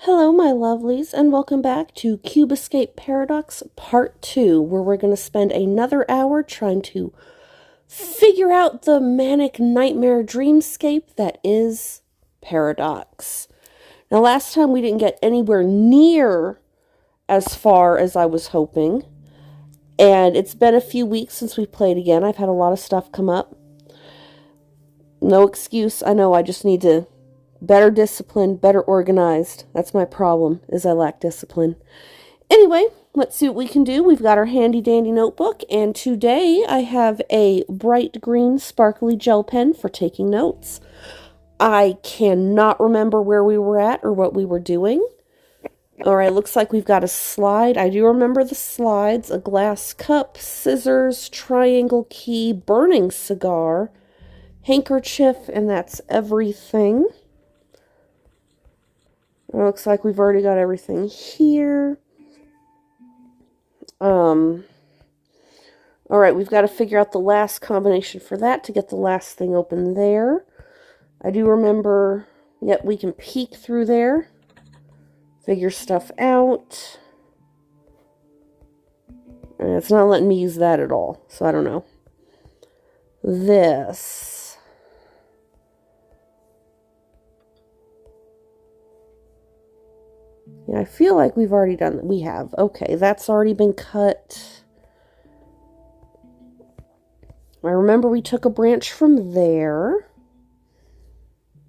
Hello, my lovelies, and welcome back to Cube Escape Paradox Part 2, where we're going to spend another hour trying to figure out the manic nightmare dreamscape that is Paradox. Now, last time we didn't get anywhere near as far as I was hoping, and it's been a few weeks since we played again. I've had a lot of stuff come up. No excuse, I know, I just need to better disciplined, better organized. That's my problem, is I lack discipline. Anyway, let's see what we can do. We've got our handy dandy notebook, and today I have a bright green sparkly gel pen for taking notes. I cannot remember where we were at or what we were doing. Alright, looks like we've got a slide. I do remember the slides. A glass cup, scissors, triangle key, burning cigar, handkerchief, and that's everything. It looks like we've already got everything here. Alright, we've got to figure out the last combination for that to get the last thing open there. I do remember, yep, we can peek through there, figure stuff out. And it's not letting me use that at all, so I don't know. This. Yeah, I feel like we've already done that. We have. Okay, that's already been cut. I remember we took a branch from there.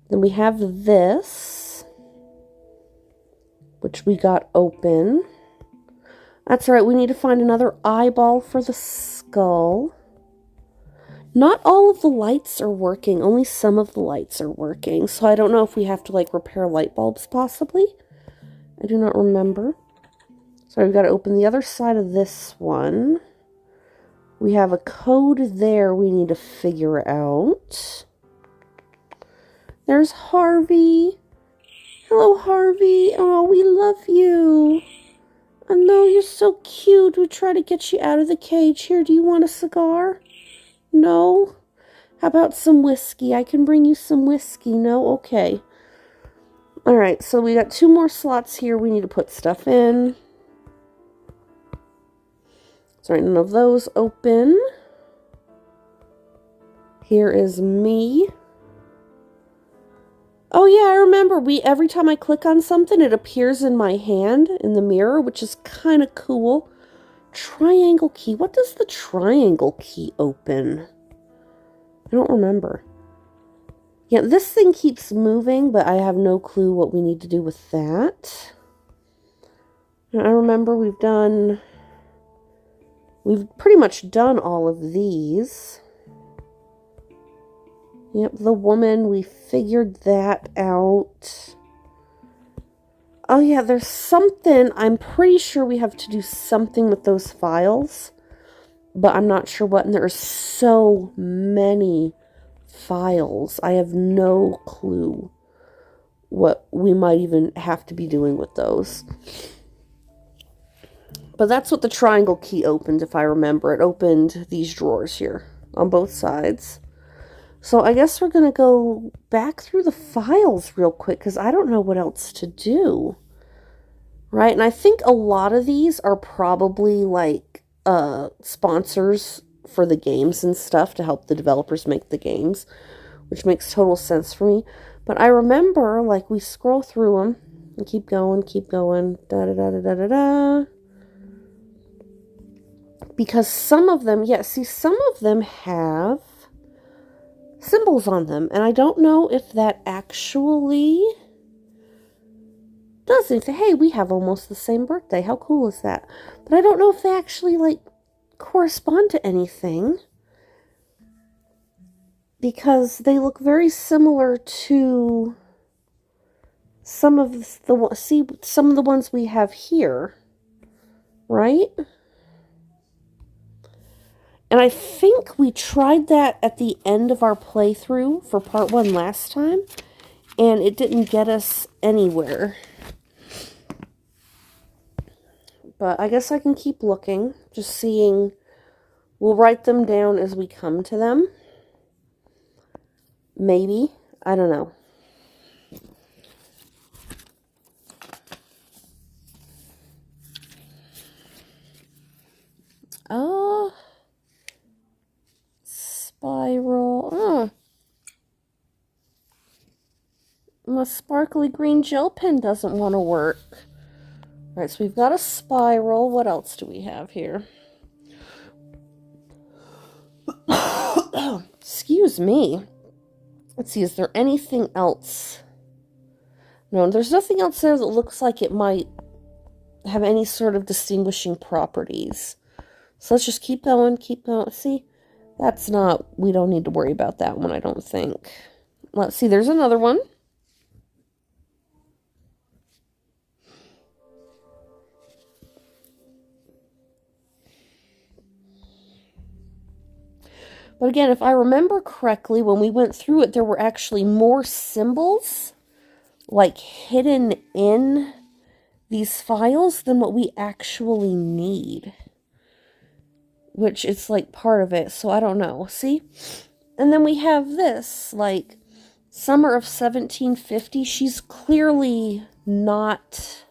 Then we have this, which we got open. That's right, we need to find another eyeball for the skull. Not all of the lights are working. Only some of the lights are working. So I don't know if we have to, like, repair light bulbs, possibly. I do not remember. So we've got to open the other side of this one. We have a code there we need to figure out. There's Harvey. Hello, Harvey. Oh, we love you. I know you're so cute. We try to get you out of the cage. Here, do you want a cigar? No? How about some whiskey? I can bring you some whiskey. No? Okay. Alright, so we got 2 more slots here we need to put stuff in. Sorry, none of those open. Here is me. Oh yeah, I remember, every time I click on something, it appears in my hand, in the mirror, which is kind of cool. Triangle key. What does the triangle key open? I don't remember. Yeah, this thing keeps moving, but I have no clue what we need to do with that. And I remember we've pretty much done all of these. Yep, the woman, we figured that out. Oh yeah, there's something, I'm pretty sure we have to do something with those files, but I'm not sure what, and there are so many files. I have no clue what we might even have to be doing with those. But that's what the triangle key opened, if I remember. It opened these drawers here on both sides. So I guess we're going to go back through the files real quick, because I don't know what else to do. Right? And I think a lot of these are probably like sponsors for the games and stuff to help the developers make the games, which makes total sense for me. But I remember, like, we scroll through them and keep going, da da da da da da da. Because some of them, yeah, see, some of them have symbols on them, and I don't know if that actually does anything. Hey, we have almost the same birthday. How cool is that? But I don't know if they actually, like, correspond to anything, because they look very similar to some of the ones we have here, right? And I think we tried that at the end of our playthrough for part 1 last time, and it didn't get us anywhere. But I guess I can keep looking, just seeing. We'll write them down as we come to them. Maybe. I don't know. my sparkly green gel pen doesn't want to work. Alright, so we've got a spiral. What else do we have here? Excuse me. Let's see, is there anything else? No, there's nothing else there that looks like it might have any sort of distinguishing properties. So let's just keep going, keep going. See, that's not, we don't need to worry about that one, I don't think. Let's see, there's another one. But again, if I remember correctly, when we went through it, there were actually more symbols, like, hidden in these files than what we actually need. Which is, like, part of it, so I don't know. See? And then we have this, like, summer of 1750. She's clearly not...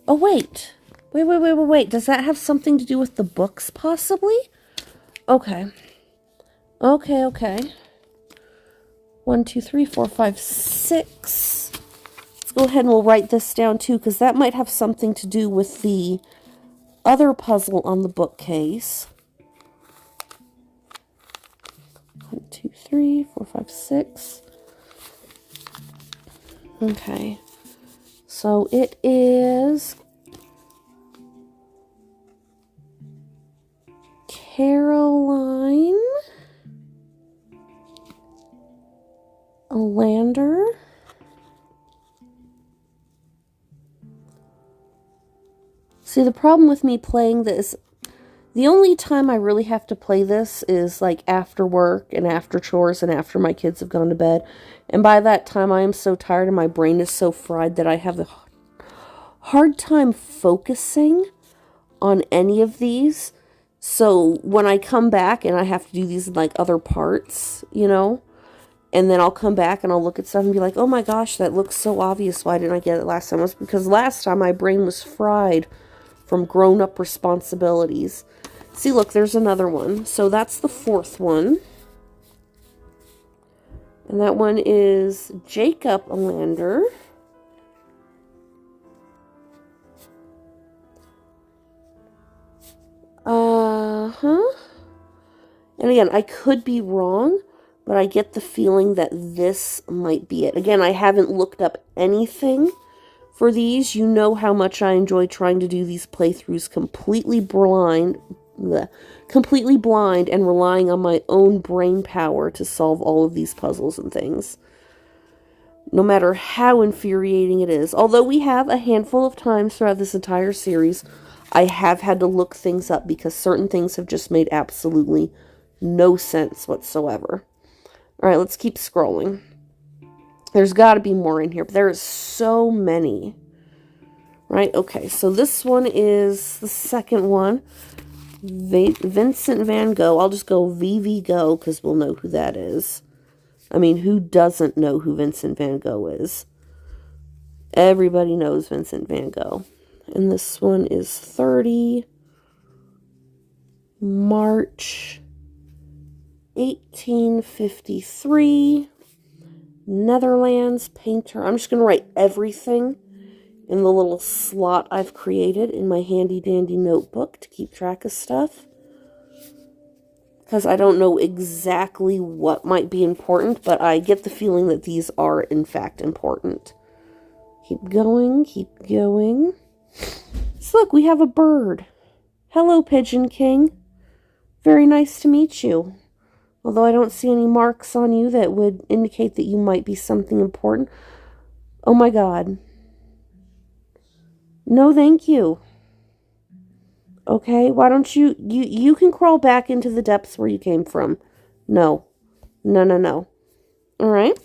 Oh, wait. Wait. Does that have something to do with the books, possibly? Okay. Okay. 1, 2, 3, 4, 5, 6. Let's go ahead and we'll write this down too, because that might have something to do with the other puzzle on the bookcase. 1, 2, 3, 4, 5, 6. Okay. So it is Caroline Olander. See, the problem with me playing this, the only time I really have to play this is like after work and after chores and after my kids have gone to bed. And by that time I am so tired and my brain is so fried that I have a hard time focusing on any of these. So when I come back and I have to do these in like other parts, you know, and then I'll come back and I'll look at stuff and be like, oh my gosh, that looks so obvious. Why didn't I get it last time? It was because last time my brain was fried from grown-up responsibilities. See, look, there's another one. So that's the fourth one. And that one is Jacob Olander. And again, I could be wrong, but I get the feeling that this might be it. Again, I haven't looked up anything for these. You know how much I enjoy trying to do these playthroughs completely blind and relying on my own brain power to solve all of these puzzles and things. No matter how infuriating it is. Although we have a handful of times throughout this entire series, I have had to look things up because certain things have just made absolutely no sense whatsoever. Alright, let's keep scrolling. There's got to be more in here, but there is so many. Right, okay, so this one is the second one. Vincent van Gogh. I'll just go VV Go because we'll know who that is. I mean, who doesn't know who Vincent van Gogh is? Everybody knows Vincent van Gogh. And this one is 30 March 1853. Netherlands painter. I'm just going to write everything in the little slot I've created in my handy dandy notebook to keep track of stuff. Because I don't know exactly what might be important, but I get the feeling that these are in fact important. Keep going, keep going. So look, we have a bird. Hello, Pigeon King. Very nice to meet you. Although I don't see any marks on you that would indicate that you might be something important. Oh my god. No, thank you. Okay, why don't you can crawl back into the depths where you came from. No. No. Alright.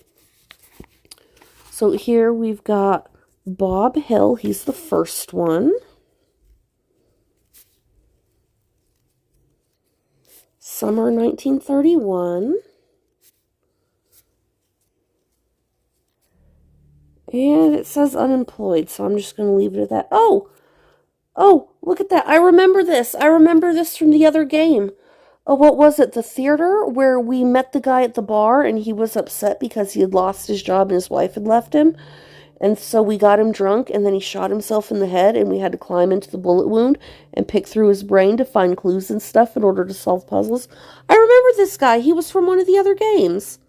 So here we've got Bob Hill. He's the first one. Summer 1931. And it says unemployed, so I'm just going to leave it at that. Oh, look at that. I remember this. I remember this from the other game. Oh, what was it? The theater where we met the guy at the bar and he was upset because he had lost his job and his wife had left him. And so we got him drunk and then he shot himself in the head and we had to climb into the bullet wound and pick through his brain to find clues and stuff in order to solve puzzles. I remember this guy. He was from one of the other games.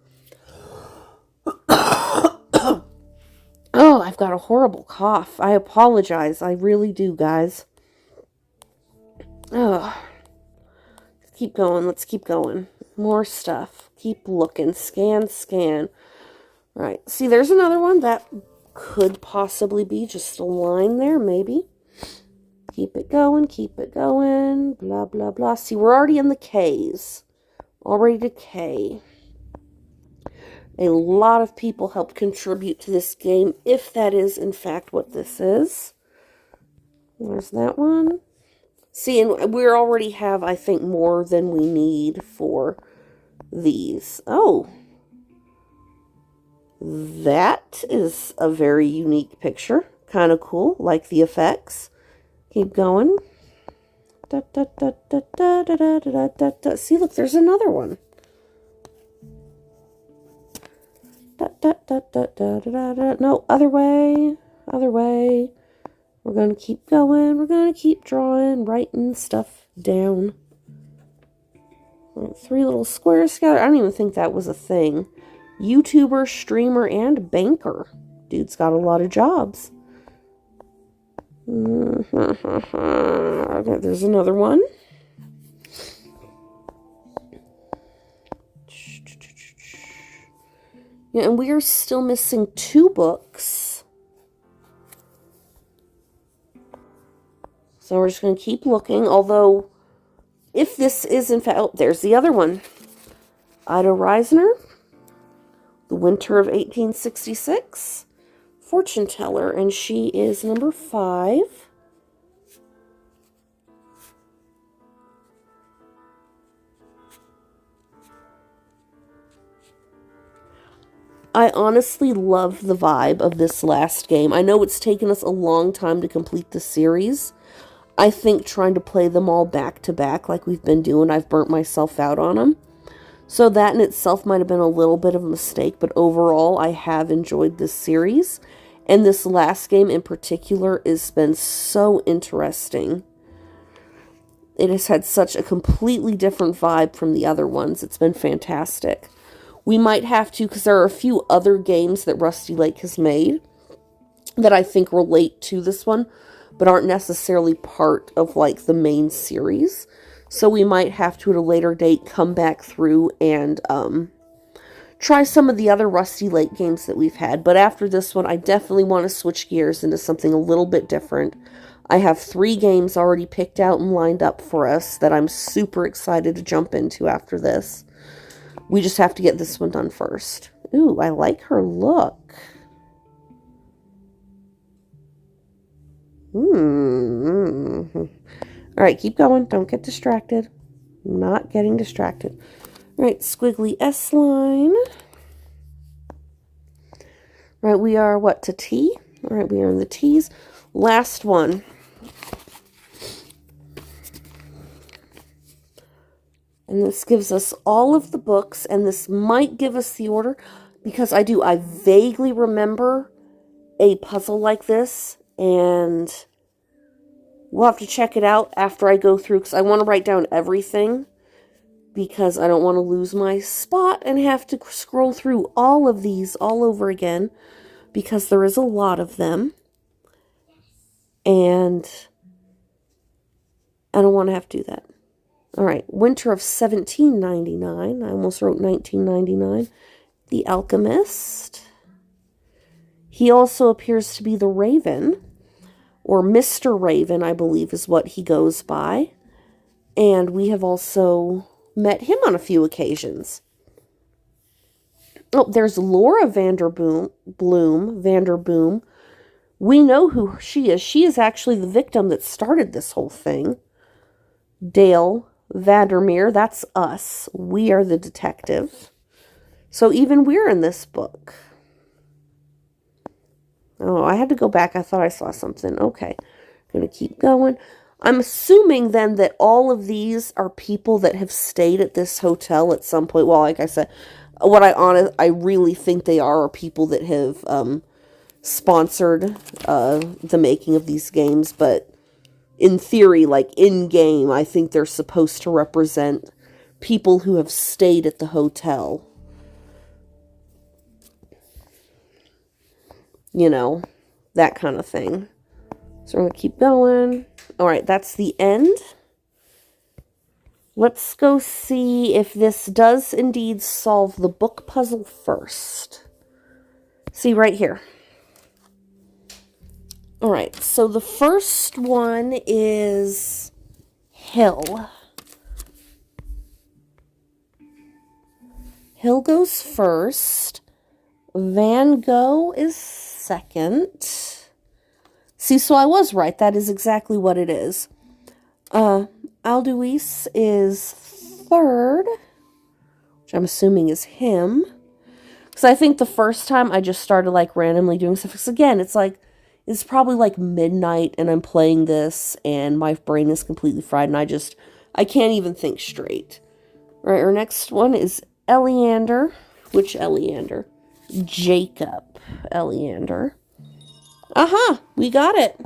Oh, I've got a horrible cough. I apologize. I really do, guys. Oh. Keep going. Let's keep going. More stuff. Keep looking. Scan, scan. All right. See, there's another one that could possibly be just a line there, maybe. Keep it going. Keep it going. Blah, blah, blah. See, we're already in the K's. Already to K. A lot of people helped contribute to this game, if that is, in fact, what this is. There's that one. See, and we already have, I think, more than we need for these. Oh. That is a very unique picture. Kind of cool. Like the effects. Keep going. Da, da, da, da, da, da, da, da, da, da. See, look, there's another one. Da, da, da, da, da, da, da. No, other way. Other way. We're going to keep going. We're going to keep drawing, writing stuff down. 3 little squares scattered. I don't even think that was a thing. YouTuber, streamer, and banker. Dude's got a lot of jobs. Okay, there's another one. Yeah, and we are still missing 2 books. So we're just going to keep looking, although if this is in fact... Oh, there's the other one. Ida Reisner, The Winter of 1866, fortune teller, and she is number 5. I honestly love the vibe of this last game. I know it's taken us a long time to complete the series. I think trying to play them all back to back like we've been doing, I've burnt myself out on them. So that in itself might have been a little bit of a mistake, but overall I have enjoyed this series. And this last game in particular has been so interesting. It has had such a completely different vibe from the other ones. It's been fantastic. We might have to, because there are a few other games that Rusty Lake has made that I think relate to this one, but aren't necessarily part of, like, the main series. So we might have to, at a later date, come back through and try some of the other Rusty Lake games that we've had. But after this one, I definitely want to switch gears into something a little bit different. I have 3 games already picked out and lined up for us that I'm super excited to jump into after this. We just have to get this one done first. Ooh, I like her look. Alright, keep going. Don't get distracted. Not getting distracted. Alright, squiggly S line. Alright, we are what, to T? Alright, we are in the T's. Last one. And this gives us all of the books, and this might give us the order, because I vaguely remember a puzzle like this, and we'll have to check it out after I go through, because I want to write down everything, because I don't want to lose my spot and have to scroll through all of these all over again, because there is a lot of them, and I don't want to have to do that. All right, Winter of 1799. I almost wrote 1999. The Alchemist. He also appears to be the Raven, or Mr. Raven, I believe is what he goes by. And we have also met him on a few occasions. Oh, there's Laura Vanderboom. We know who she is. She is actually the victim that started this whole thing. Dale Vandermeer, that's us. We are the detective. So even we're in this book. Oh, I had to go back. I thought I saw something. Okay. Gonna keep going. I'm assuming then that all of these are people that have stayed at this hotel at some point. Well, like I said, I really think they are people that have sponsored the making of these games, but in theory, like in game, I think they're supposed to represent people who have stayed at the hotel. You know, that kind of thing. So we're going to keep going. All right, that's the end. Let's go see if this does indeed solve the book puzzle first. See right here. All right, so the first one is Hill. Hill goes first. Van Gogh is second. See, so I was right. That is exactly what it is. Alduis is third, which I'm assuming is him. Because I think the first time I just started like randomly doing stuff. Because again, it's probably like midnight and I'm playing this and my brain is completely fried and I can't even think straight. All right, our next one is Eleander. Which Eleander? Jacob Eleander. Aha, we got it.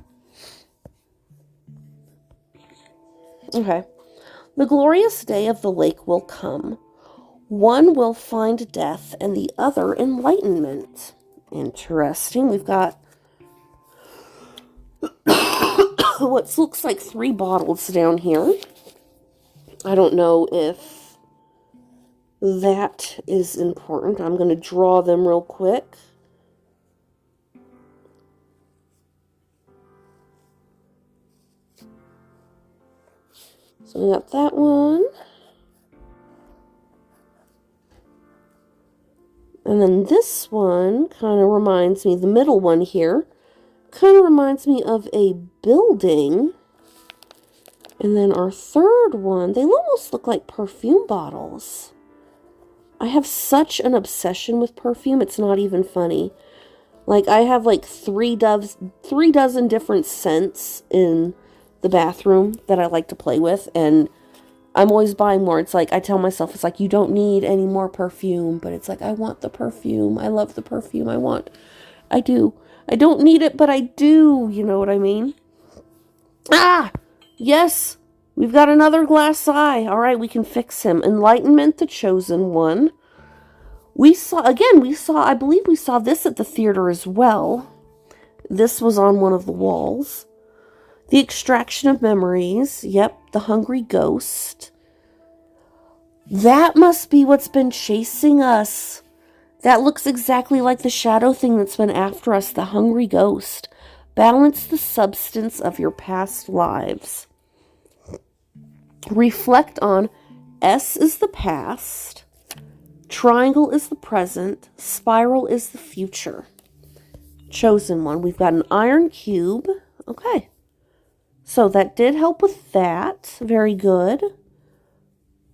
Okay. The glorious day of the lake will come. One will find death and the other enlightenment. Interesting. We've got what looks like 3 bottles down here. I don't know if that is important. I'm going to draw them real quick. So we got that one. And then this one kind of reminds me, the middle one here, kind of reminds me of a building. And then our third one, they almost look like perfume bottles. I have such an obsession with perfume, it's not even funny. Like, I have like 3 dozen different scents in the bathroom that I like to play with, and I'm always buying more. It's like, I tell myself, it's like, you don't need any more perfume, but it's like, I want the perfume. I love the perfume. I do. I don't need it, but I do. You know what I mean? Ah! Yes! We've got another glass eye. All right, we can fix him. Enlightenment, the chosen one. I believe we saw this at the theater as well. This was on one of the walls. The extraction of memories. Yep, the hungry ghost. That must be what's been chasing us. That looks exactly like the shadow thing that's been after us, the hungry ghost. Balance the substance of your past lives. Reflect on S is the past, triangle is the present, spiral is the future. Chosen one. We've got an iron cube. Okay. So that did help with that. Very good.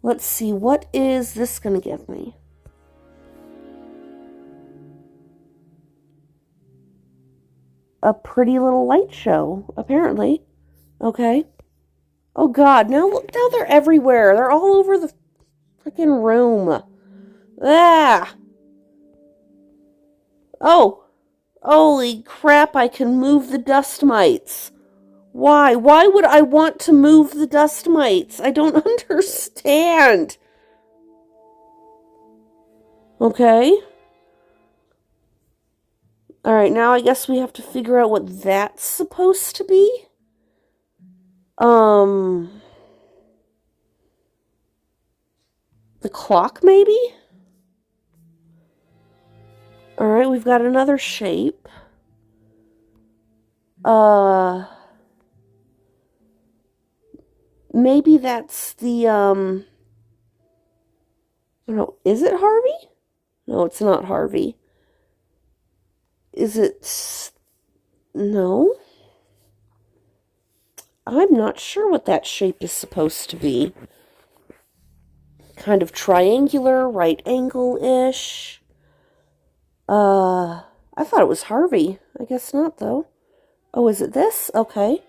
Let's see. What is this going to give me? A pretty little light show, apparently. Okay. Oh, God. Now they're everywhere. They're all over the freaking room. Ah! Oh! Holy crap, I can move the dust mites. Why? Why would I want to move the dust mites? I don't understand. Okay. Alright, now I guess we have to figure out what that's supposed to be. The clock, maybe? Alright, we've got another shape. Maybe that's the, I don't know, is it Harvey? No, it's not Harvey. Is it, no? I'm not sure what that shape is supposed to be. Kind of triangular, right angle-ish. I thought it was Harvey. I guess not, though. Oh, is it this? Okay.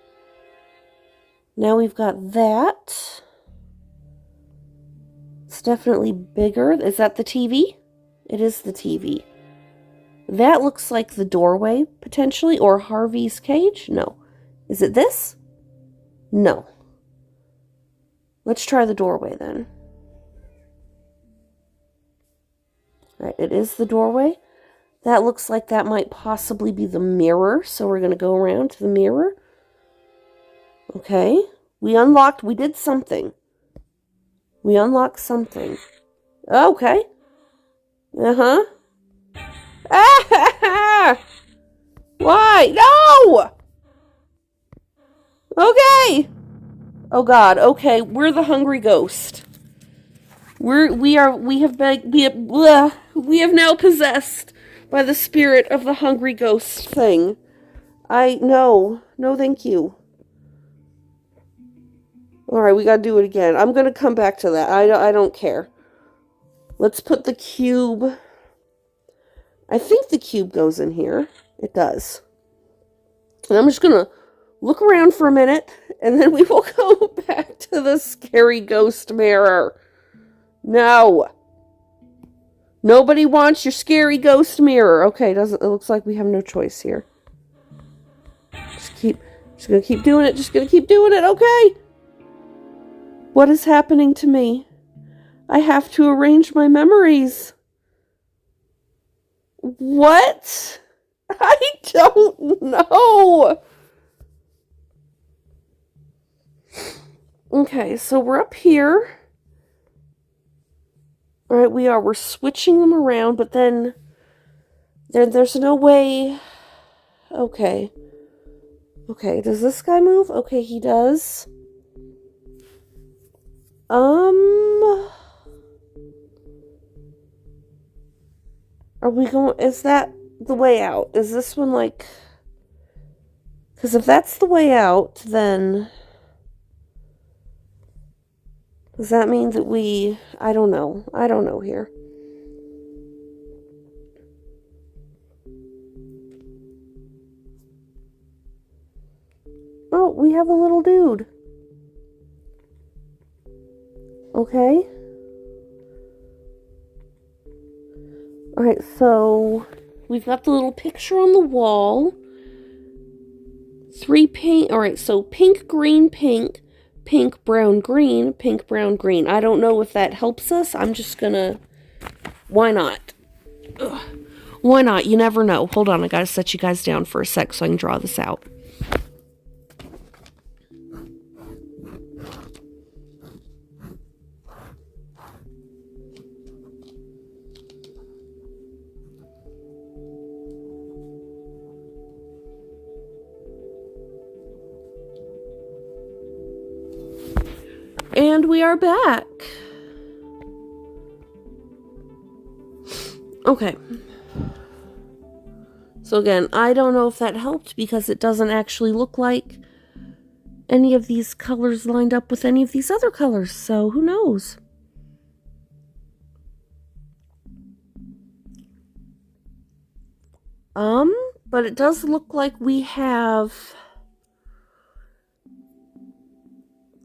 Now we've got that. It's definitely bigger. Is that the TV? It is the TV. That looks like the doorway, potentially, or Harvey's cage? No. Is it this? No. Let's try the doorway then. All right, it is the doorway. That looks like that might possibly be the mirror, so we're going to go around to the mirror. Okay. We did something. We unlocked something. Okay. Uh-huh. Ah! Why? No! Okay. Oh God. Okay, we're the hungry ghost. We have now possessed by the spirit of the hungry ghost thing. No, thank you. Alright, we gotta do it again. I'm gonna come back to that. I don't care. Let's put the cube. I think the cube goes in here. It does. And I'm just gonna look around for a minute, and then we will go back to the scary ghost mirror. No. Nobody wants your scary ghost mirror. Okay, it looks like we have no choice here. Just gonna keep doing it. Just gonna keep doing it. Okay. What is happening to me? I have to arrange my memories. What? I don't know. Okay, so we're up here. Alright, we're switching them around, but then there's no way. Okay. Okay, does this guy move? Okay, he does. Are we going... Is that the way out? Is this one like... Because if that's the way out, then... Does that mean that we... I don't know. I don't know here. Oh, we have a little dude. Okay. Alright, so... We've got the little picture on the wall. 3 pink... Alright, so pink, green, pink... Pink, brown, green, pink, brown, green. I don't know if that helps us. I'm just gonna... Why not? Ugh. Why not? You never know. Hold on, I gotta set you guys down for a sec so I can draw this out. And we are back. Okay. So again, I don't know if that helped because it doesn't actually look like any of these colors lined up with any of these other colors. So who knows? But it does look like we have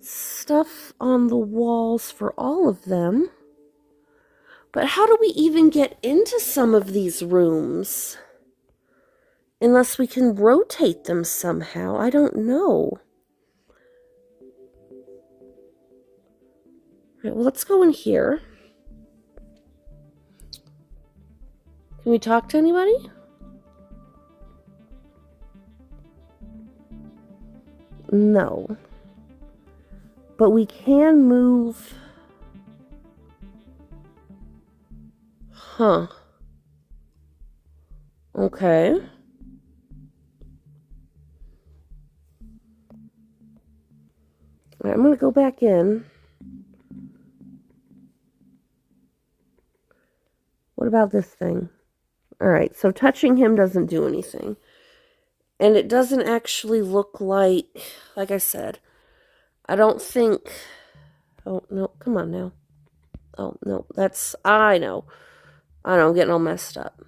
stuff on the walls for all of them. But how do we even get into some of these rooms? Unless we can rotate them somehow. I don't know. Alright, well, let's go in here. Can we talk to anybody? No. But we can move... Huh. Okay. Alright, I'm gonna go back in. What about this thing? Alright, so touching him doesn't do anything. And it doesn't actually look like I said, I don't think... Oh, no, come on now. Oh, no, I know, I'm getting all messed up.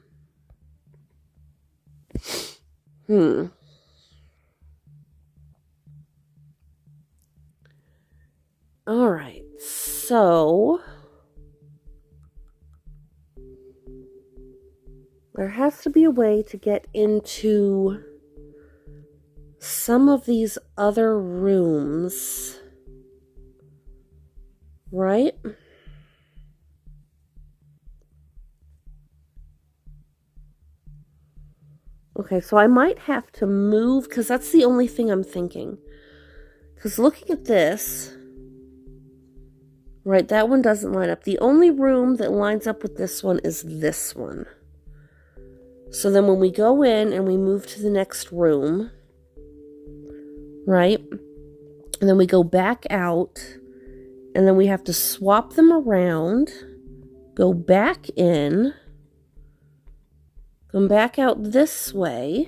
All right, so there has to be a way to get into some of these other rooms, right? Okay, so I might have to move, because that's the only thing I'm thinking. Because looking at this, right, that one doesn't line up. The only room that lines up with this one is this one. So then when we go in and we move to the next room, right, and then we go back out, and then we have to swap them around, go back in, come back out this way.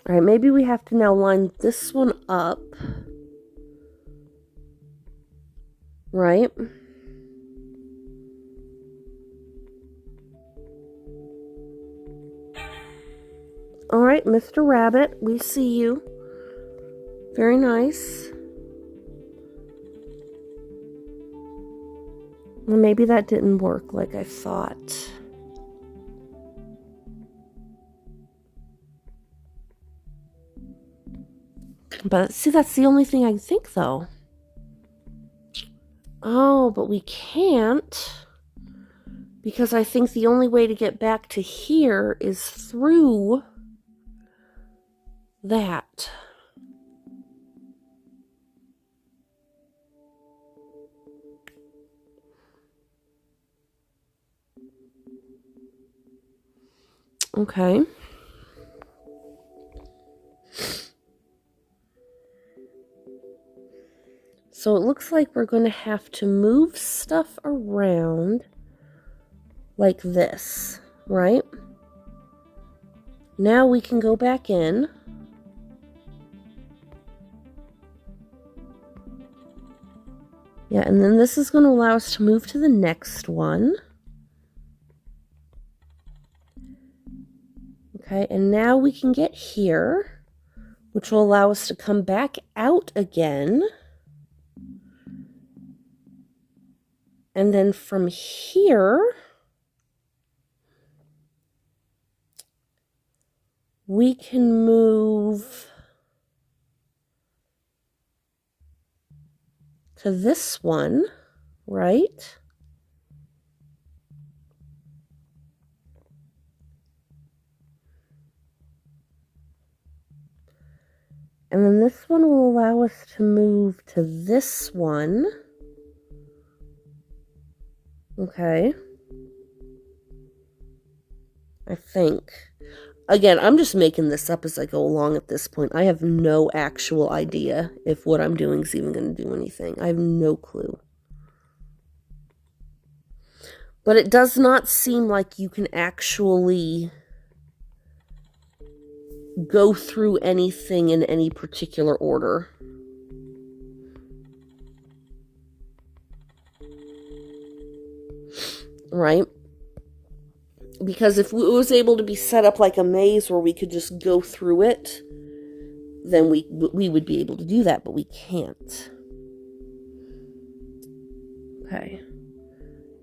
All right, maybe we have to now line this one up, right? All right, Mr. Rabbit, we see you. Very nice. Well, maybe that didn't work like I thought. But see, that's the only thing I think, though. Oh, but we can't. Because I think the only way to get back to here is through that. Okay. So it looks like we're going to have to move stuff around like this, right? Now we can go back in. Yeah, and then this is going to allow us to move to the next one. Okay, and now we can get here, which will allow us to come back out again. And then from here, we can move to this one, right? And then this one will allow us to move to this one. Okay. I think. Again, I'm just making this up as I go along at this point. I have no actual idea if what I'm doing is even going to do anything. I have no clue. But it does not seem like you can actually go through anything in any particular order. Right? Because if it was able to be set up like a maze where we could just go through it, then we would be able to do that, but we can't. Okay.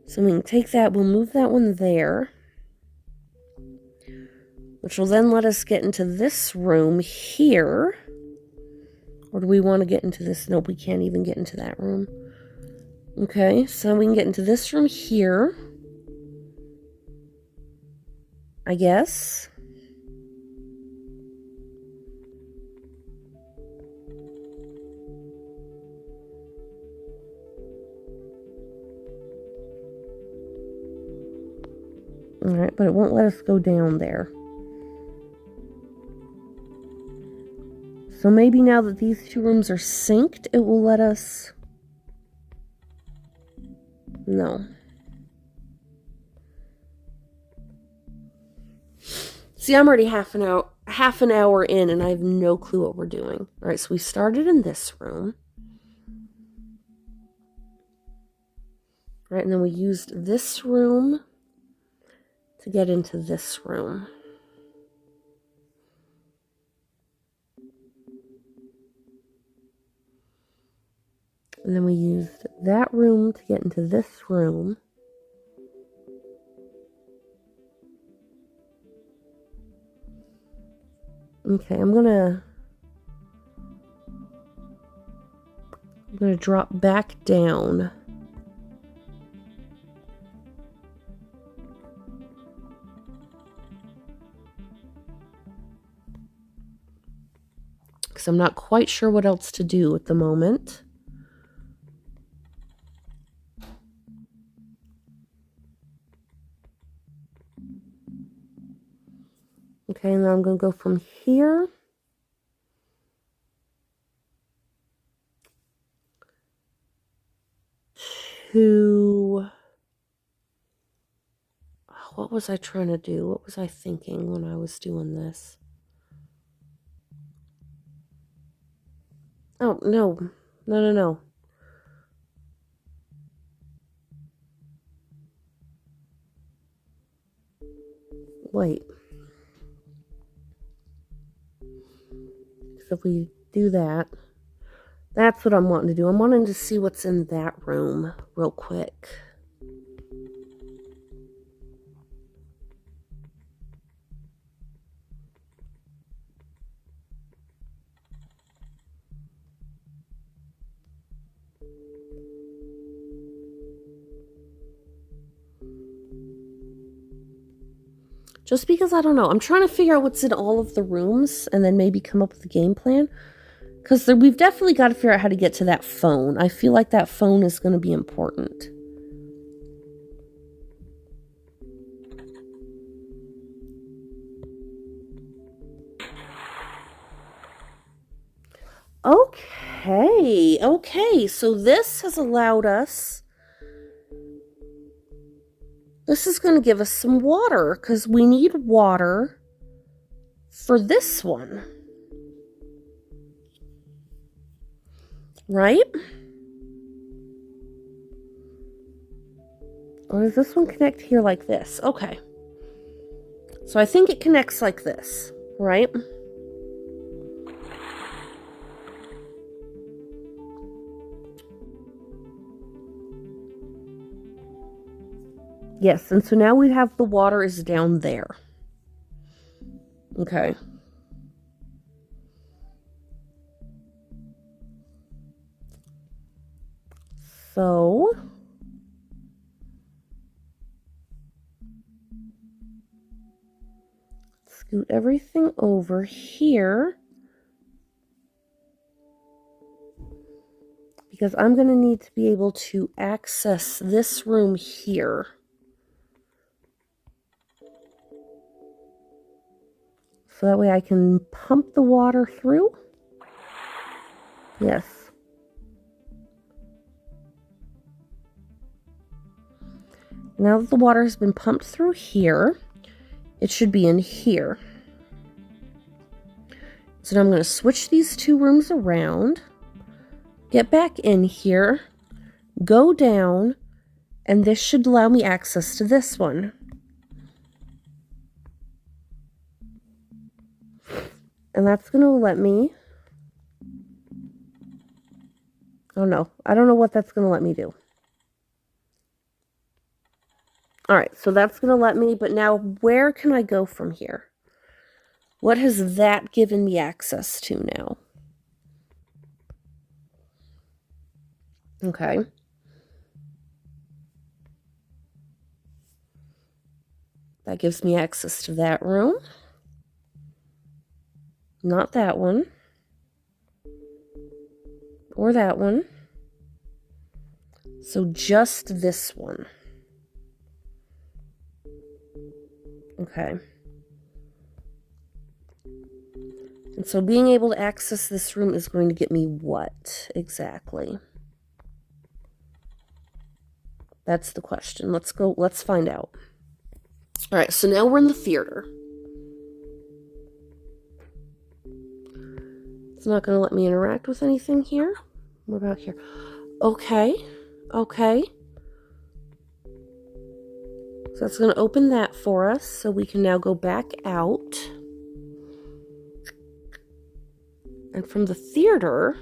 So we can take that, we'll move that one there, which will then let us get into this room here. Or do we want to get into this? Nope, we can't even get into that room. Okay, so we can get into this room here, I guess. Alright, but it won't let us go down there. So maybe now that these two rooms are synced, it will let us... No. See, I'm already half an hour in, and I have no clue what we're doing. Alright, so we started in this room. Right, and then we used this room to get into this room. And then we used that room to get into this room. Okay, I'm gonna drop back down. Because I'm not quite sure what else to do at the moment. Okay, and then I'm going to go from here to... What was I trying to do? What was I thinking when I was doing this? Oh, no. No. Wait. So if we do that, that's what I'm wanting to do. I'm wanting to see what's in that room real quick. Just because I don't know. I'm trying to figure out what's in all of the rooms and then maybe come up with a game plan. Because we've definitely got to figure out how to get to that phone. I feel like that phone is going to be important. Okay. So this has allowed us... This is going to give us some water, because we need water for this one. Right? Or does this one connect here like this? Okay. So I think it connects like this, right? Yes, and so now we have the water is down there. Okay. So... scoot everything over here. Because I'm going to need to be able to access this room here. So that way I can pump the water through. Yes. Now that the water has been pumped through here, it should be in here. So now I'm going to switch these two rooms around, get back in here, go down, and this should allow me access to this one. And that's going to let me... Oh no, I don't know what that's going to let me do. Alright, so that's going to let me, but now where can I go from here? What has that given me access to now? Okay. That gives me access to that room. Not that one. Or that one. So just this one. Okay. And so being able to access this room is going to get me what exactly? That's the question. Let's find out. All right, so now we're in the theater. It's not going to let me interact with anything here. What about here? Okay. So that's going to open that for us, so we can now go back out. And from the theater,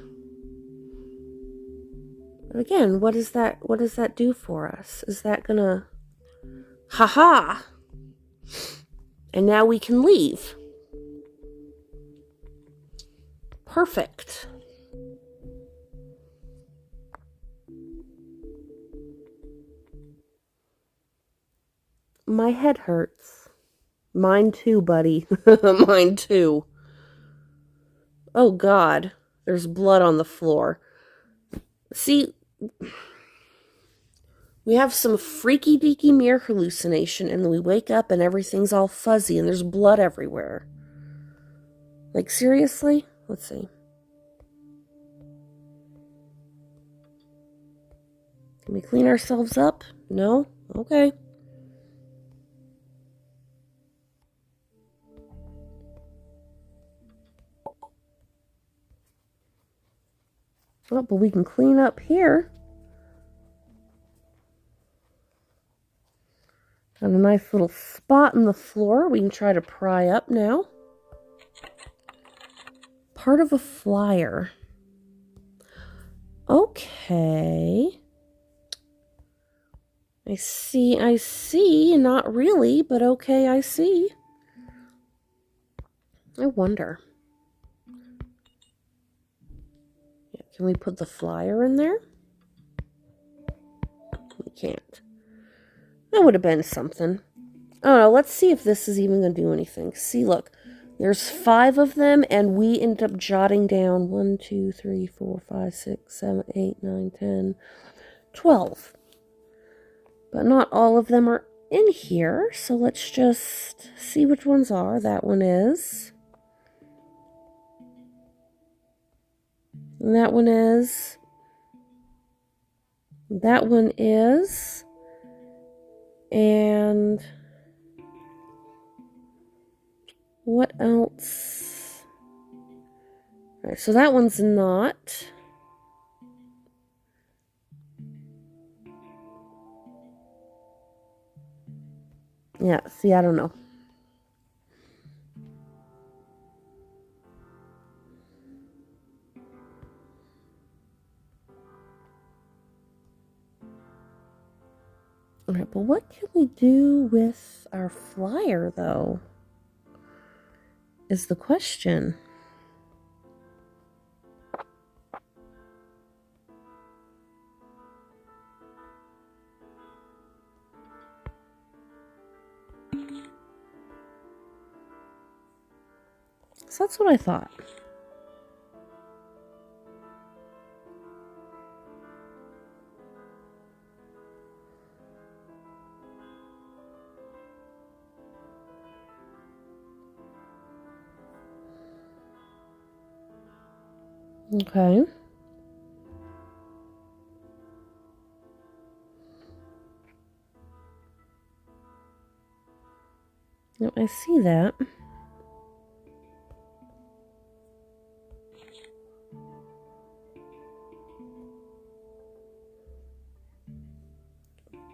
But again, what does that do for us? Is that gonna... Ha-ha! And now we can leave. Perfect. My head hurts. Mine too, buddy. Mine too. Oh, God. There's blood on the floor. See, we have some freaky deaky mirror hallucination, and then we wake up and everything's all fuzzy and there's blood everywhere. Like, seriously? Let's see. Can we clean ourselves up? No? Okay. Oh, but we can clean up here. Got a nice little spot in the floor we can try to pry up now. Part of a flyer. Okay. I see. Not really, but okay, I see. I wonder. Yeah, can we put the flyer in there? We can't. That would have been something. Oh no, let's see if this is even going to do anything. See, look. There's 5 of them, and we end up jotting down 1, 2, 3, 4, 5, 6, 7, 8, 9, 10, 12. But not all of them are in here, so let's just see which ones are. That one is. And that one is. That one is. And what else? All right, so that one's not. Yeah, see, I don't know. All right, but what can we do with our flyer, though, is the question. So that's what I thought. Okay. Yep, I see that.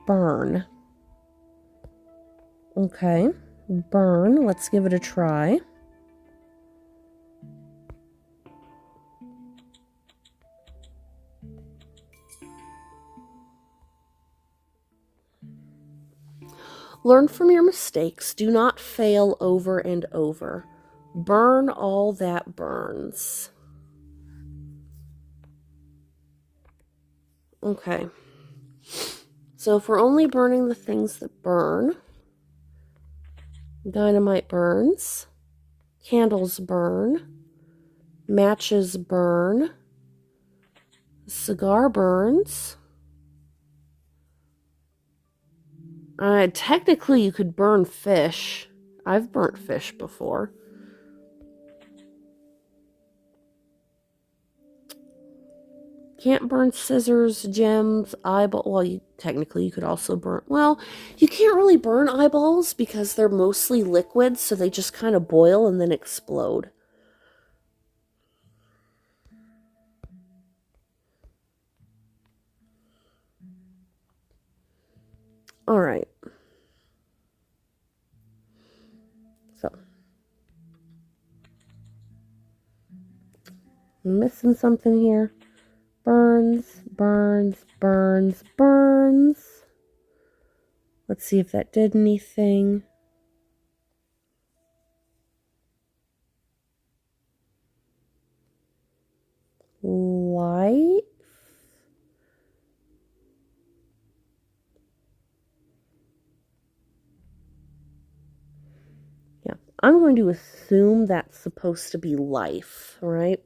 Burn. Okay. Burn. Let's give it a try. Learn from your mistakes. Do not fail over and over. Burn all that burns. Okay. So if we're only burning the things that burn, dynamite burns, candles burn, matches burn, cigar burns. Technically, you could burn fish. I've burnt fish before. Can't burn scissors, gems, eyeball. Well, technically you could also burn. Well, you can't really burn eyeballs because they're mostly liquid, so they just kind of boil and then explode. All right. So, I'm missing something here. Burns, burns, burns, burns. Let's see if that did anything. Light. Yeah, I'm going to assume that's supposed to be life, right?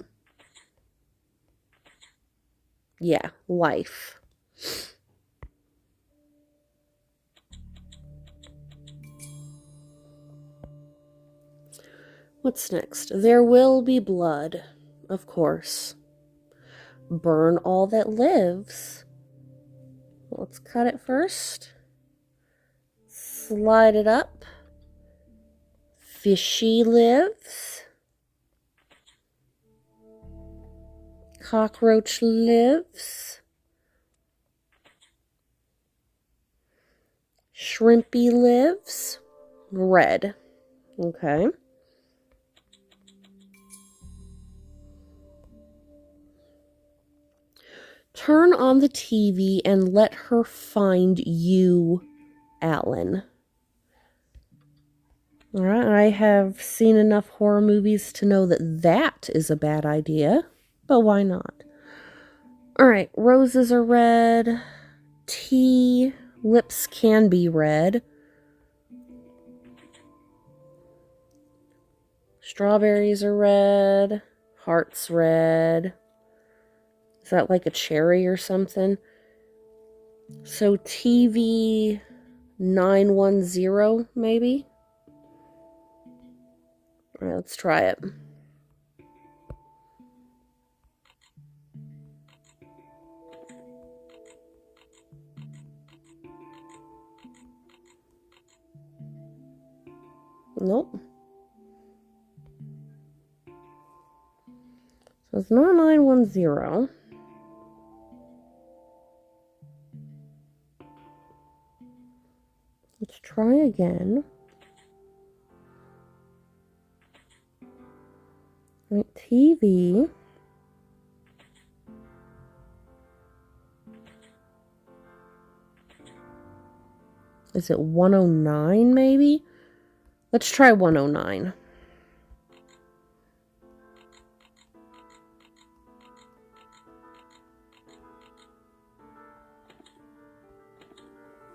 Yeah, life. What's next? There will be blood, of course. Burn all that lives. Let's cut it first. Slide it up. Fishy lives. Cockroach lives. Shrimpy lives. Red. Okay. Turn on the TV and let her find you, Alan. All right, I have seen enough horror movies to know that that is a bad idea, but why not? All right, roses are red. Tea, lips can be red. Strawberries are red. Heart's red. Is that like a cherry or something? So TV 910 maybe? All right, let's try it. Nope. So it's not 910. Let's try again. Right, TV. Is it 109 maybe? Let's try 109.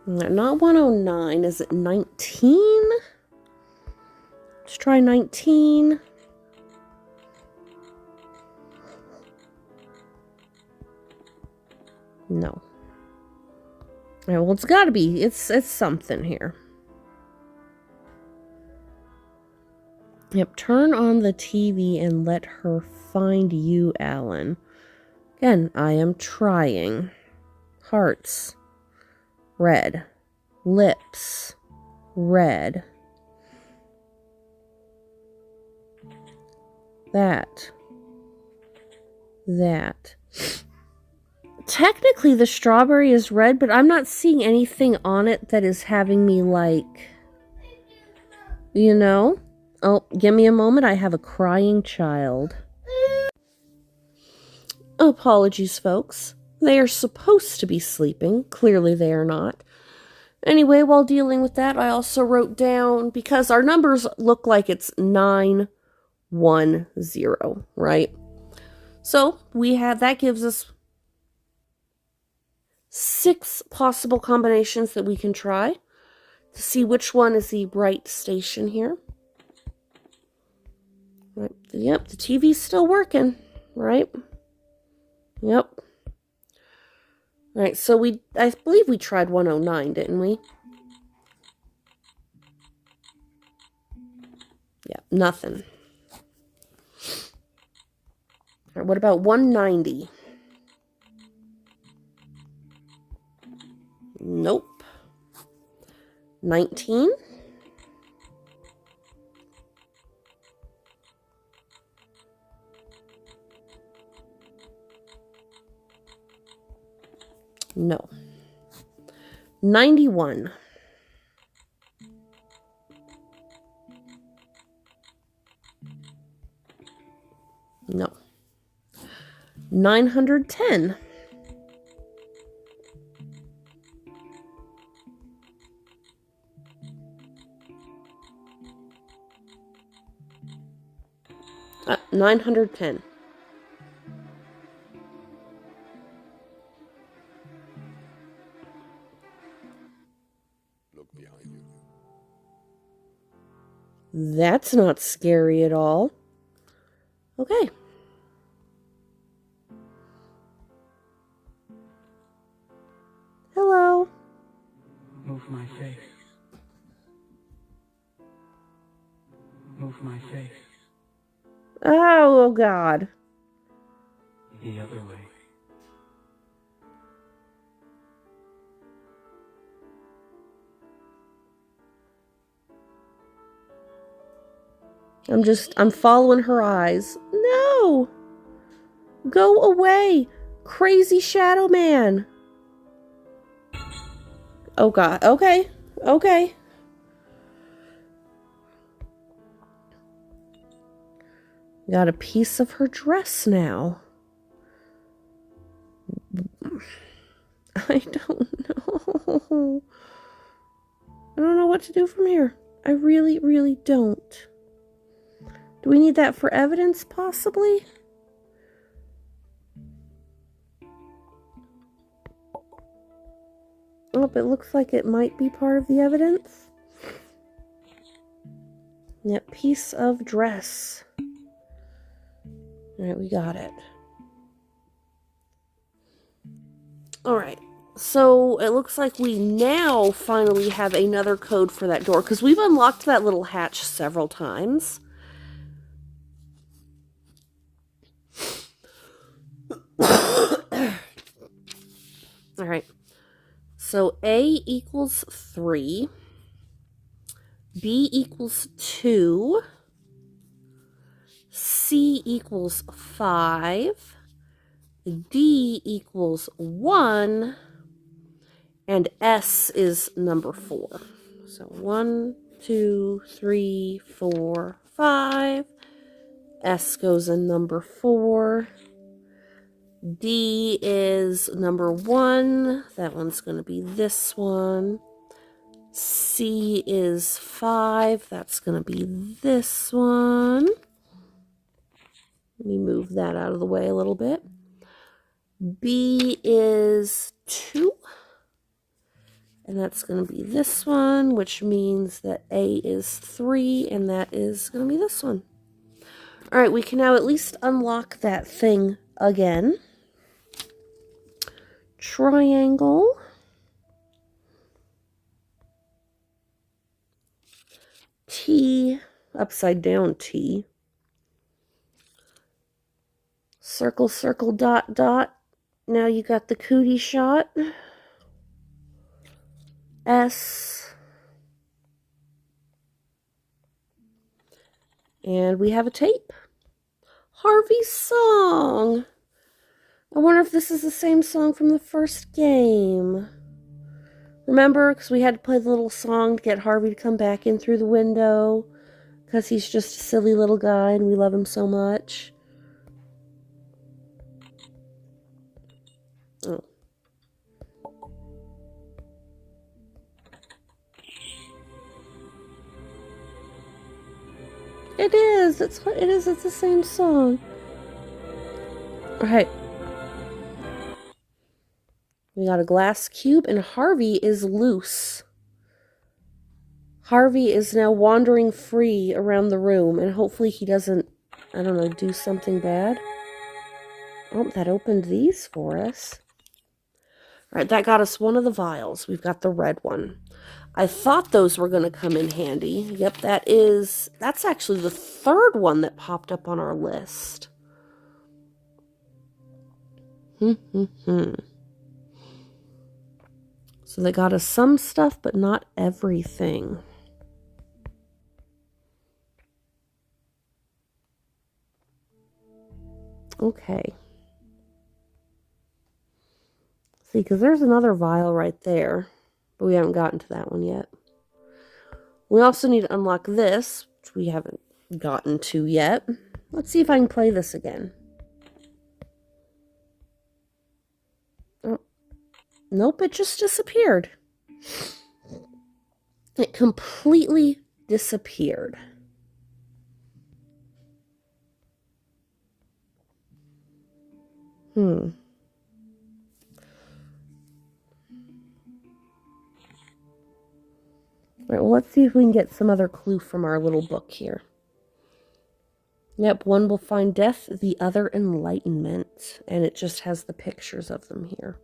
Not 109. Is it 19? Let's try 19. No. All right, well, it's got to be. It's something here. Yep, turn on the TV and let her find you, Alan. Again, I am trying. Hearts. Red. Lips. Red. That. Technically, the strawberry is red, but I'm not seeing anything on it that is having me like, you know? Oh, give me a moment. I have a crying child. Apologies, folks. They are supposed to be sleeping. Clearly, they are not. Anyway, while dealing with that, I also wrote down, because our numbers look like it's 910, right? So we have, that gives us 6 possible combinations that we can try to see which one is the right station here. Right. Yep, the TV's still working, right? Yep. All right, so I believe we tried 109, didn't we? Yeah, nothing. All right, what about 190? Nope. 19? No. 91. No. 910. 910. Look behind you. That's not scary at all. Okay. Hello. Move my face. Move my face. Oh, God. The other way. I'm following her eyes. No! Go away, crazy shadow man. Oh, God. Okay. Okay. Got a piece of her dress now. I don't know. I don't know what to do from here. I really, really don't. Do we need that for evidence, possibly? Oh, it looks like it might be part of the evidence. That piece of dress. Alright, we got it. Alright, so it looks like we now finally have another code for that door, because we've unlocked that little hatch several times. Alright, so A equals 3, B equals 2, C equals 5, D equals 1, and S is number 4. So 1, 2, 3, 4, 5. S goes in number 4. D is number 1. That one's going to be this one. C is 5. That's going to be this one. Let me move that out of the way a little bit. B is 2. And that's going to be this one, which means that A is 3, and that is going to be this one. Alright, we can now at least unlock that thing again. Triangle. T, upside down T. Circle, circle, dot, dot. Now you got the cootie shot. S. And we have a tape. Harvey's song. I wonder if this is the same song from the first game. Remember, because we had to play the little song to get Harvey to come back in through the window. Because he's just a silly little guy and we love him so much. Oh. It is. It's the same song. Alright. We got a glass cube and Harvey is loose. Harvey is now wandering free around the room and hopefully he doesn't, I don't know, do something bad. Oh, that opened these for us. Alright, that got us one of the vials. We've got the red one. I thought those were going to come in handy. Yep, that's actually the third one that popped up on our list. So they got us some stuff, but not everything. Okay. See, because there's another vial right there, but we haven't gotten to that one yet. We also need to unlock this, which we haven't gotten to yet. Let's see if I can play this again. Oh. Nope, it just disappeared. It completely disappeared. All right, well, let's see if we can get some other clue from our little book here. Yep, one will find death, the other enlightenment. And it just has the pictures of them here.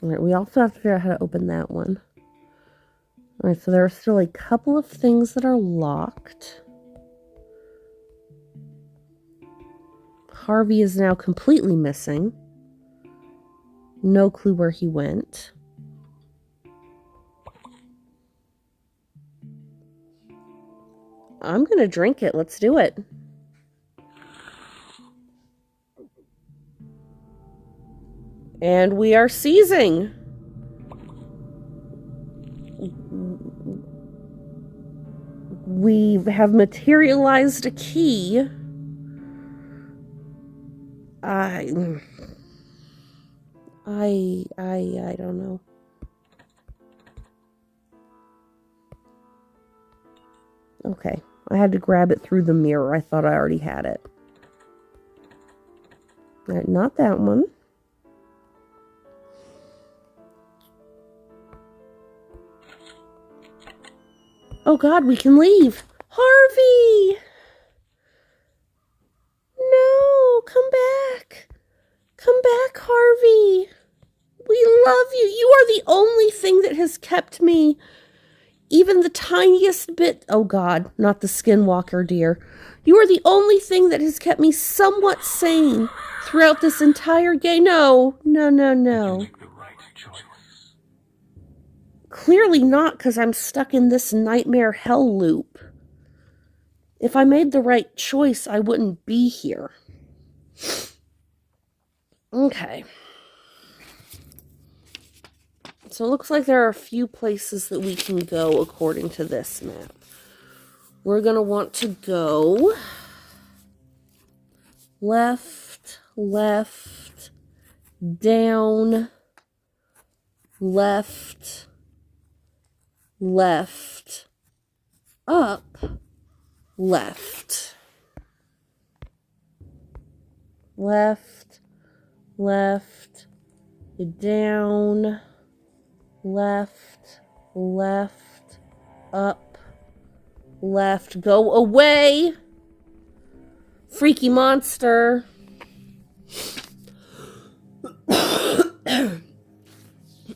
All right, we also have to figure out how to open that one. All right, so there are still a couple of things that are locked. Harvey is now completely missing. No clue where he went. I'm going to drink it. Let's do it. And we are seizing. We have materialized a key. I don't know. Okay. I had to grab it through the mirror. I thought I already had it. All right, not that one. Oh God, we can leave. Harvey! No, come back. Come back, Harvey. We love you. You are the only thing that has kept me even the tiniest bit. Oh God, not the skinwalker, dear. You are the only thing that has kept me somewhat sane throughout this entire game. No. Clearly not, because I'm stuck in this nightmare hell loop. If I made the right choice, I wouldn't be here. Okay. So it looks like there are a few places that we can go according to this map. We're going to want to go left, down, left, up, left, down, left, up, left. Go away, freaky monster.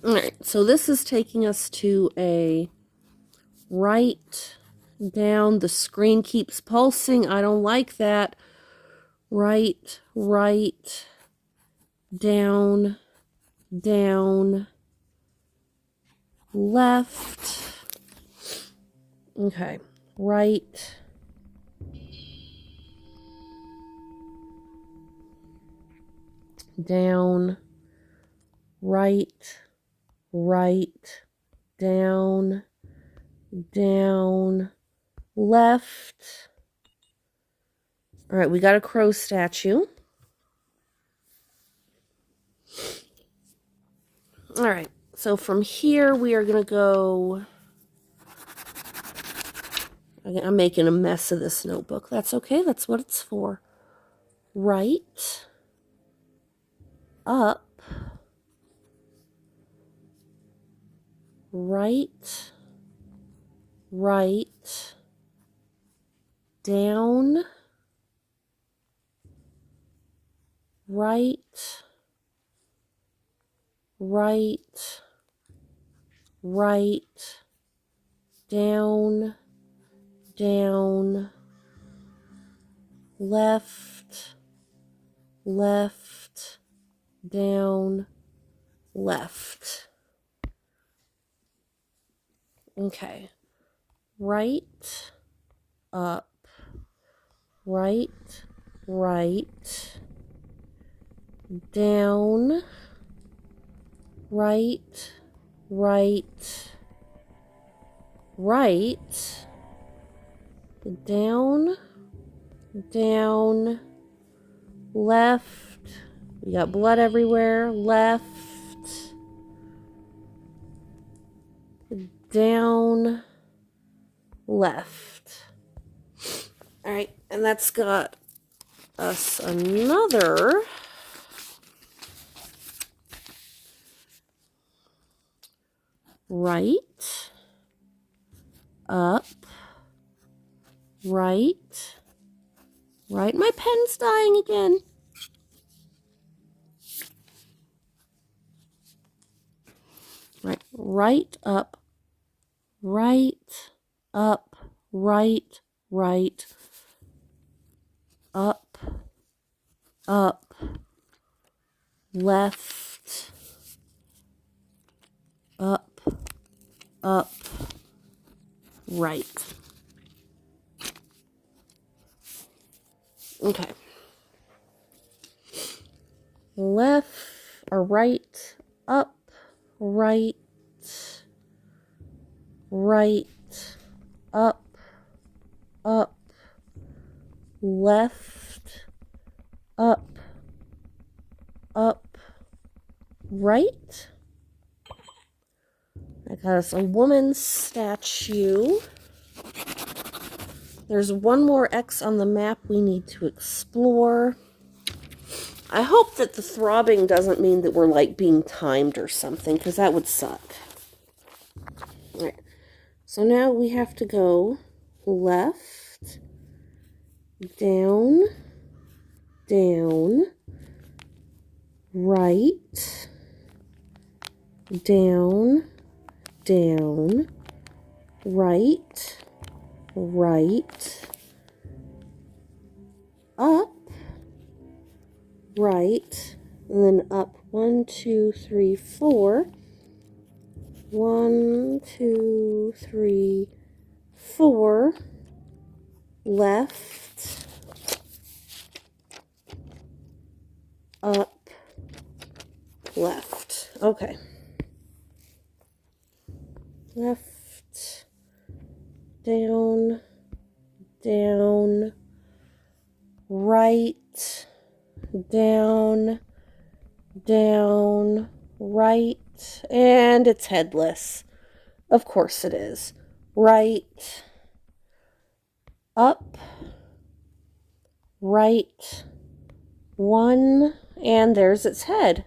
Alright, so this is taking us to a right, down. The screen keeps pulsing. I don't like that. Right, down, left. Okay, right, down, right, down, left. All right, we got a crow statue. All right, so from here we are going to go... I'm making a mess of this notebook. That's okay, that's what it's for. Right, up, right, down, right, down, left, down, left. Okay. Right, up, right, down, right, down, left. We got blood everywhere. Left, down, left. All right, and that's got us another right, up, right, right. My pen's dying again. Right, right, up, right, up, right, right, up, up, left, up, up, right. Okay. Left or right, up, right, right, up, up, left, up, up, right. I got us a woman's statue. There's one more X on the map we need to explore. I hope that the throbbing doesn't mean that we're like being timed or something, because that would suck. All right. So now we have to go left, down, down, right, down, down, right, right, up, right, and then up 1, 2, 3, 4. 1, 2, 3, 4. Left, up, left. Okay. Left, down, down, right, down, down, right, and it's headless. Of course it is. Right, up, right, 1, and there's its head.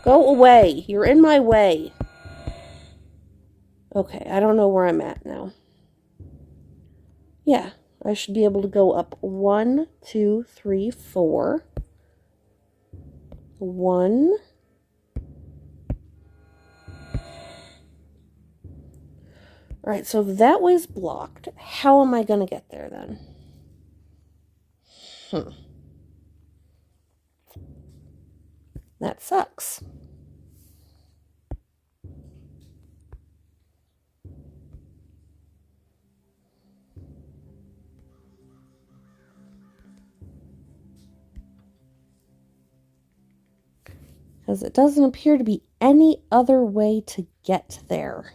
Go away. You're in my way. Okay, I don't know where I'm at now. Yeah, I should be able to go up 1, 2, 3, 4. 1. Alright, so if that way's blocked, how am I going to get there then? That sucks. Because it doesn't appear to be any other way to get there.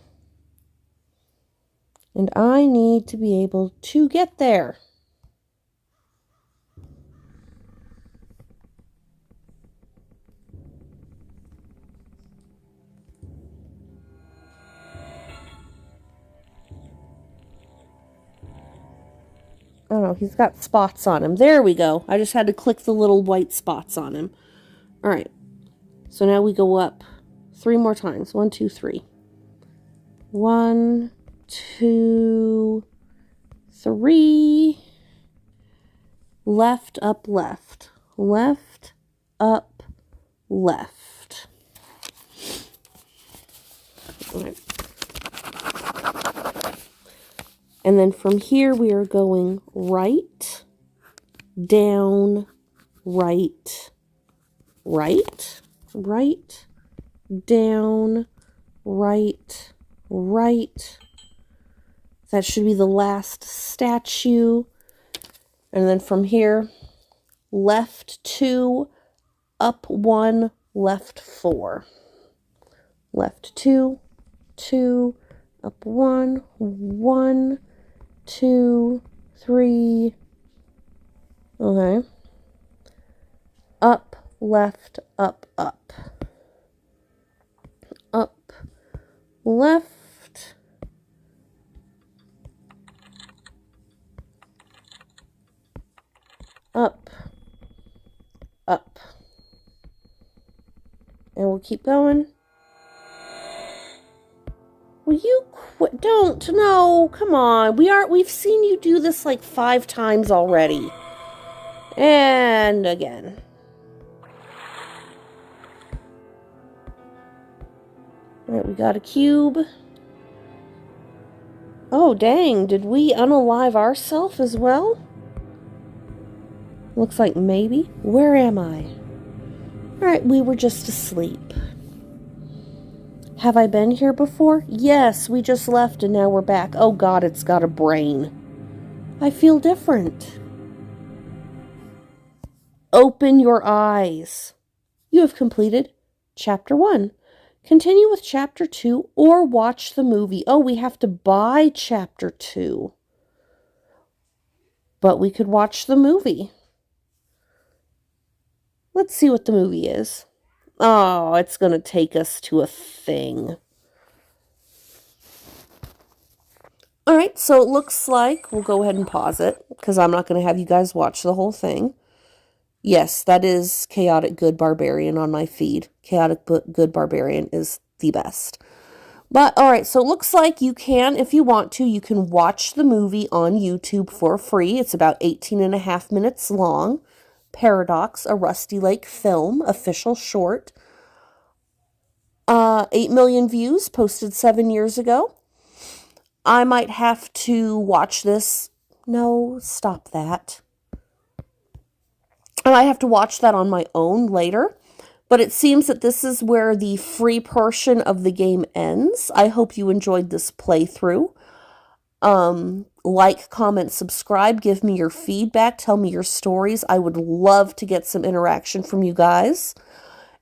And I need to be able to get there. Oh no, he's got spots on him. There we go. I just had to click the little white spots on him. Alright. So now we go up 3 more times. 1, 2, 3. 1, 2, 3. Left, up, left. Left, up, left. Right. And then from here we are going right, down, right, right, right, down, right, right. That should be the last statue. And then from here, left 2, up 1, left 4. Left 2, 2, up 1, 1, 2, 3. Okay. Up, left, up, up. Up, left, up, up. And we'll keep going. Will you quit? Don't. No, come on. We've seen you do this like 5 times already. And again. Alright, we got a cube. Oh, dang. Did we unalive ourselves as well? Looks like maybe. Where am I? Alright, we were just asleep. Have I been here before? Yes, we just left and now we're back. Oh God, it's got a brain. I feel different. Open your eyes. You have completed Chapter 1. Continue with Chapter 2 or watch the movie. Oh, we have to buy Chapter 2. But we could watch the movie. Let's see what the movie is. Oh, it's going to take us to a thing. Alright, so it looks like we'll go ahead and pause it, because I'm not going to have you guys watch the whole thing. Yes, that is Chaotic Good Barbarian on my feed. Chaotic Good Barbarian is the best. But, alright, so it looks like you can, if you want to, you can watch the movie on YouTube for free. It's about 18.5 minutes long. Paradox, a Rusty Lake film, official short. 8 million views, posted 7 years ago. I might have to watch this. No, stop that. I might have to watch that on my own later. But it seems that this is where the free portion of the game ends. I hope you enjoyed this playthrough. Like, comment, subscribe, give me your feedback, tell me your stories. I would love to get some interaction from you guys.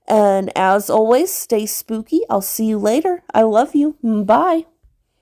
And as always, stay spooky. I'll see you later. I love you. Bye.